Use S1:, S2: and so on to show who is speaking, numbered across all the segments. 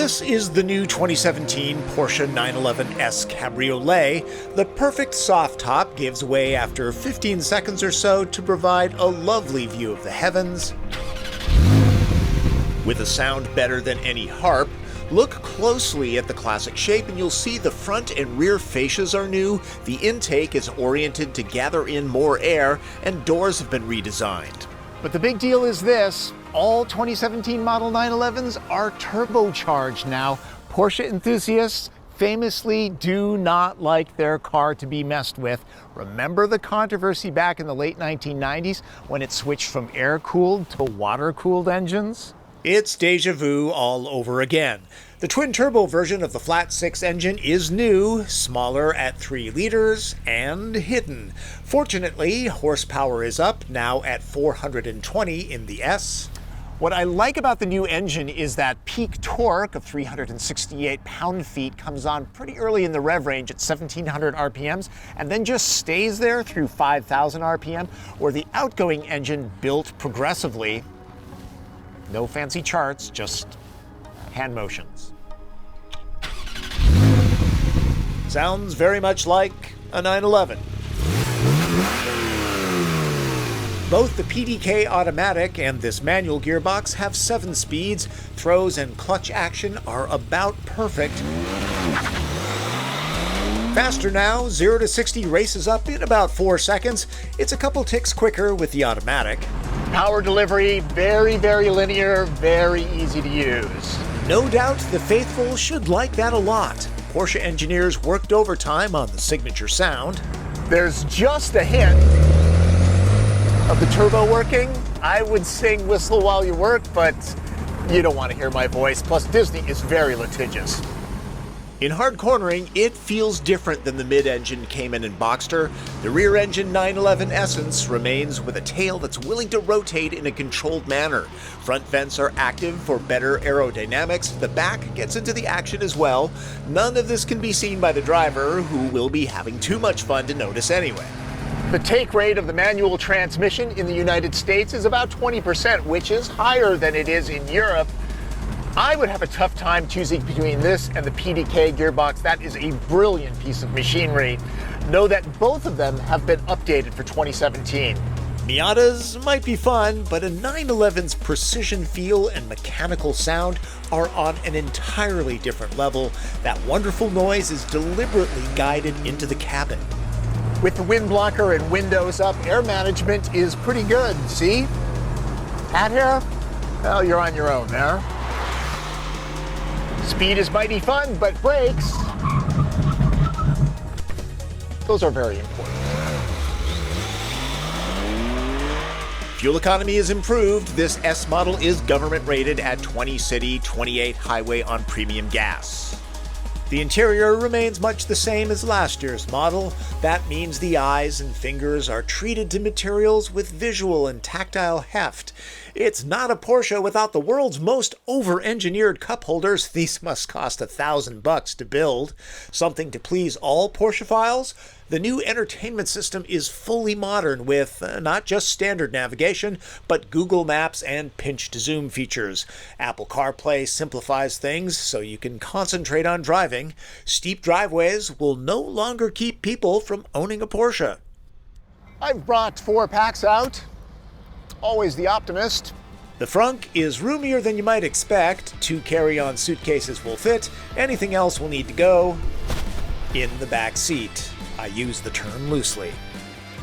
S1: This is the new 2017 Porsche 911S Cabriolet. The perfect soft top gives way after 15 seconds or so to provide a lovely view of the heavens. With a sound better than any harp, look closely at the classic shape and you'll see the front and rear fascias are new, the intake is oriented to gather in more air, and doors have been redesigned. But the big deal is this: all 2017 Model 911s are turbocharged now. Porsche enthusiasts famously do not like their car to be messed with. Remember the controversy back in the late 1990s when it switched from air-cooled to water-cooled engines? It's déjà vu all over again. The twin-turbo version of the flat-six engine is new, smaller at 3 liters, and hidden. Fortunately, horsepower is up, now at 420 in the S. What I like about the new engine is that peak torque of 368 pound-feet comes on pretty early in the rev range at 1700 RPMs and then just stays there through 5000 RPM, where the outgoing engine built progressively. No fancy charts, just hand motions. Sounds very much like a 911. Both the PDK automatic and this manual gearbox have 7 speeds. Throws and clutch action are about perfect. Faster now, 0 to 60 races up in about 4 seconds. It's a couple ticks quicker with the automatic. Power delivery, very linear, very easy to use. No doubt the faithful should like that a lot. Porsche engineers worked overtime on the signature sound. There's just a hint of the turbo working. I would sing Whistle While You Work, but you don't want to hear my voice. Plus, Disney is very litigious. In hard cornering, it feels different than the mid-engine Cayman and Boxster. The rear-engine 911 Essence remains with a tail that's willing to rotate in a controlled manner. Front vents are active for better aerodynamics. The back gets into the action as well. None of this can be seen by the driver, who will be having too much fun to notice anyway. The take rate of the manual transmission in the United States is about 20%, which is higher than it is in Europe. I would have a tough time choosing between this and the PDK gearbox. That is a brilliant piece of machinery. Know that both of them have been updated for 2017. Miatas might be fun, but a 911's precision feel and mechanical sound are on an entirely different level. That wonderful noise is deliberately guided into the cabin. With the wind blocker and windows up, air management is pretty good. See? Hat hair? Well, you're on your own there. Speed is mighty fun, but brakes, those are very important. Fuel economy is improved. This S model is government rated at 20 city, 28 highway on premium gas. The interior remains much the same as last year's model. That means the eyes and fingers are treated to materials with visual and tactile heft. It's not a Porsche without the world's most over-engineered cup holders. These must cost $1,000 to build. Something to please all Porschephiles? The new entertainment system is fully modern with not just standard navigation, but Google Maps and pinch-to-zoom features. Apple CarPlay simplifies things so you can concentrate on driving. Steep driveways will no longer keep people from owning a Porsche. I've brought 4 packs out. Always the optimist. The frunk is roomier than you might expect. 2 carry-on suitcases will fit. Anything else will need to go in the back seat. I use the term loosely.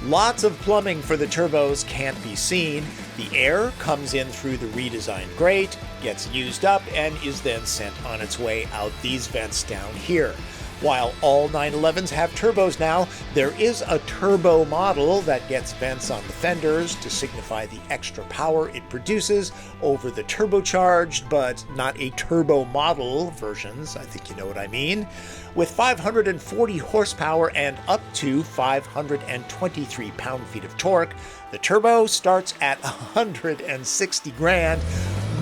S1: Lots of plumbing for the turbos can't be seen. The air comes in through the redesigned grate, gets used up, and is then sent on its way out these vents down here. While all 911s have turbos now, there is a turbo model that gets vents on the fenders to signify the extra power it produces over the turbocharged, but not a turbo model versions. I think you know what I mean. With 540 horsepower and up to 523 pound-feet of torque, the turbo starts at $160,000.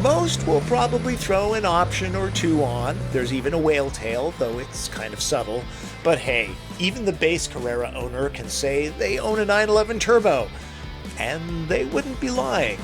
S1: Most will probably throw an option or 2 on. There's even a whale tail, though it's kind of subtle. But hey, even the base Carrera owner can say they own a 911 turbo. And they wouldn't be lying.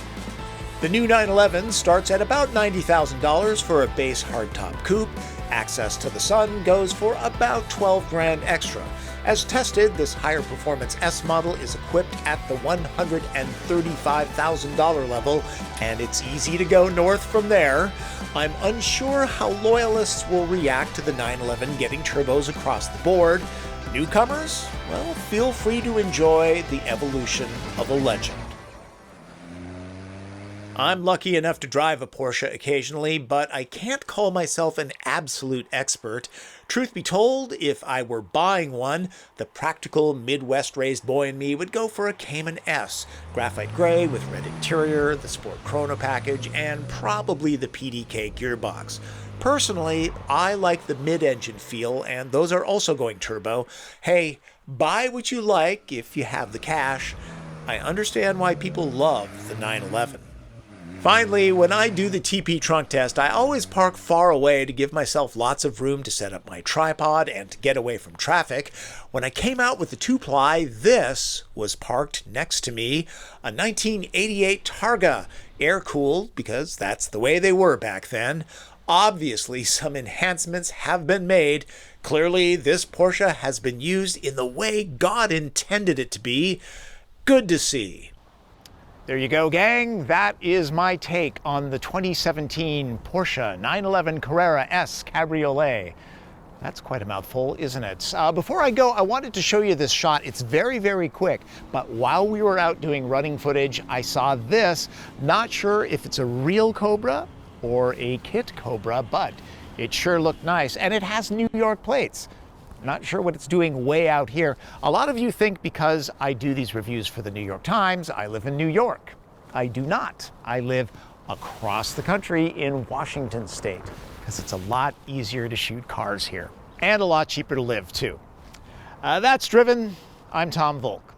S1: The new 911 starts at about $90,000 for a base hardtop coupe. Access to the sun goes for about $12,000 extra. As tested, this higher performance S model is equipped at the $135,000 level, and it's easy to go north from there. I'm unsure how loyalists will react to the 911 getting turbos across the board. Newcomers? Well, feel free to enjoy the evolution of a legend. I'm lucky enough to drive a Porsche occasionally, but I can't call myself an absolute expert. Truth be told, if I were buying one, the practical Midwest-raised boy in me would go for a Cayman S, graphite gray with red interior, the Sport Chrono package, and probably the PDK gearbox. Personally, I like the mid-engine feel, and those are also going turbo. Hey, buy what you like if you have the cash. I understand why people love the 911. Finally, when I do the TP trunk test, I always park far away to give myself lots of room to set up my tripod and to get away from traffic. When I came out with the 2-ply, this was parked next to me, a 1988 Targa, air-cooled because that's the way they were back then. Obviously, some enhancements have been made. Clearly, this Porsche has been used in the way God intended it to be. Good to see. There you go, gang. That is my take on the 2017 Porsche 911 Carrera S Cabriolet. That's quite a mouthful, isn't it? Before I go, I wanted to show you this shot. It's very, very quick, but while we were out doing running footage, I saw this. Not sure if it's a real Cobra or a kit Cobra, but it sure looked nice, and it has New York plates. Not sure what it's doing way out here. A lot of you think because I do these reviews for the New York Times, I live in New York. I do not. I live across the country in Washington State, because it's a lot easier to shoot cars here, and a lot cheaper to live too. That's Driven. I'm Tom Volk.